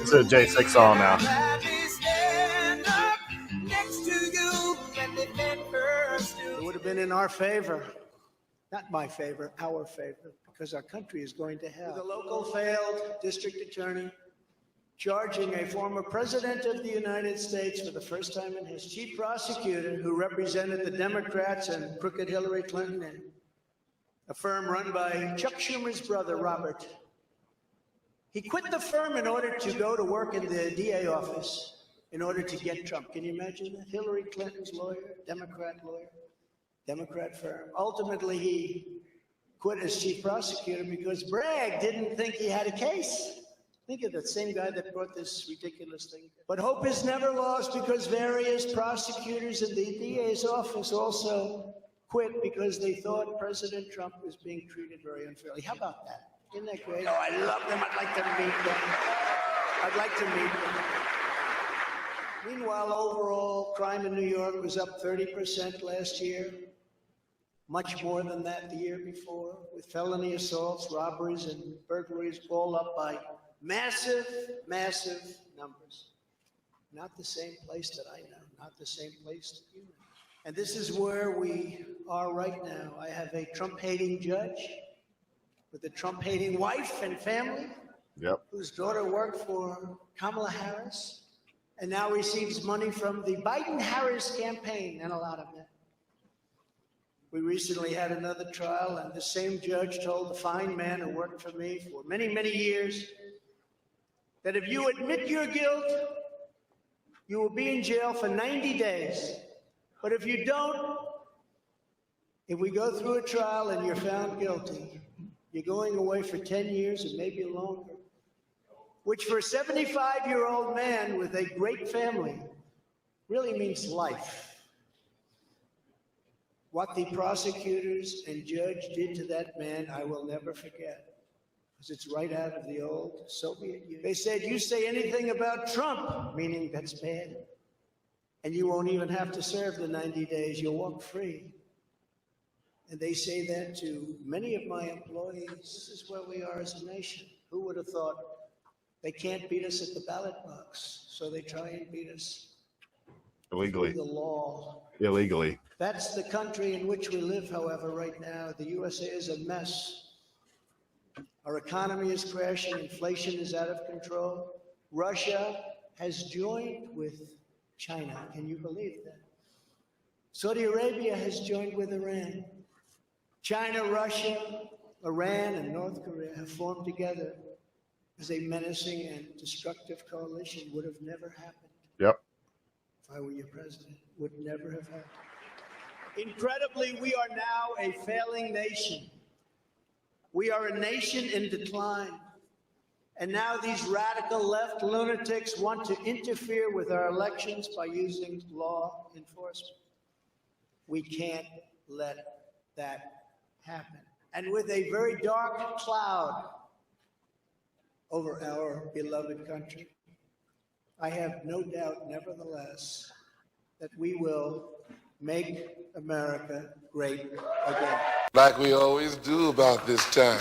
It's a J6 song now. It would have been in our favor, not my favor, our favor, because our country is going to hell. The local failed district attorney charging a former president of the United States for the first time in his chief prosecutor who represented the Democrats and crooked Hillary Clinton and a firm run by Chuck Schumer's brother, Robert. He quit the firm in order to go to work in the DA office in order to get Trump. Can you imagine that? Hillary Clinton's lawyer, Democrat firm. Ultimately, he quit as chief prosecutor because Bragg didn't think he had a case. Think of that same guy that brought this ridiculous thing. But hope is never lost because various prosecutors in the DA's office also quit because they thought President Trump was being treated very unfairly. How about that? Isn't that great? Oh, I love them. I'd like to meet them. I'd like to meet them. Meanwhile, overall crime in New York was up 30% last year. Much more than that the year before, with felony assaults, robberies, and burglaries all up by massive, massive numbers. Not the same place that I know, not the same place that you know. And this is where we are right now. I have a Trump-hating judge with a Trump-hating wife and family, whose daughter worked for Kamala Harris and now receives money from the Biden-Harris campaign, and a lot of that. We recently had another trial, and the same judge told the fine man who worked for me for many, many years that if you admit your guilt, you will be in jail for 90 days. But if you don't, if we go through a trial and you're found guilty, you're going away for 10 years and maybe longer, which for a 75-year-old man with a great family really means life. What the prosecutors and judge did to that man, I will never forget, because it's right out of the old Soviet Union. They said, you say anything about Trump, meaning that's bad, and you won't even have to serve the 90 days. You'll walk free. And they say that to many of my employees. This is where we are as a nation. Who would have thought they can't beat us at the ballot box, so they try and beat us illegally. Through the law. Illegally. That's the country in which we live, however, right now. The USA is a mess. Our economy is crashing. Inflation is out of control. Russia has joined with China. Can you believe that? Saudi Arabia has joined with Iran. China, Russia, Iran, and North Korea have formed together as a menacing and destructive coalition. Would have never happened. Yep. If I were your president, would never have happened. Incredibly, we are now a failing nation. We are a nation in decline. And now these radical left lunatics want to interfere with our elections by using law enforcement. We can't let that happen. And with a very dark cloud over our beloved country, I have no doubt, nevertheless, that we will make America great again. Like we always do about this time.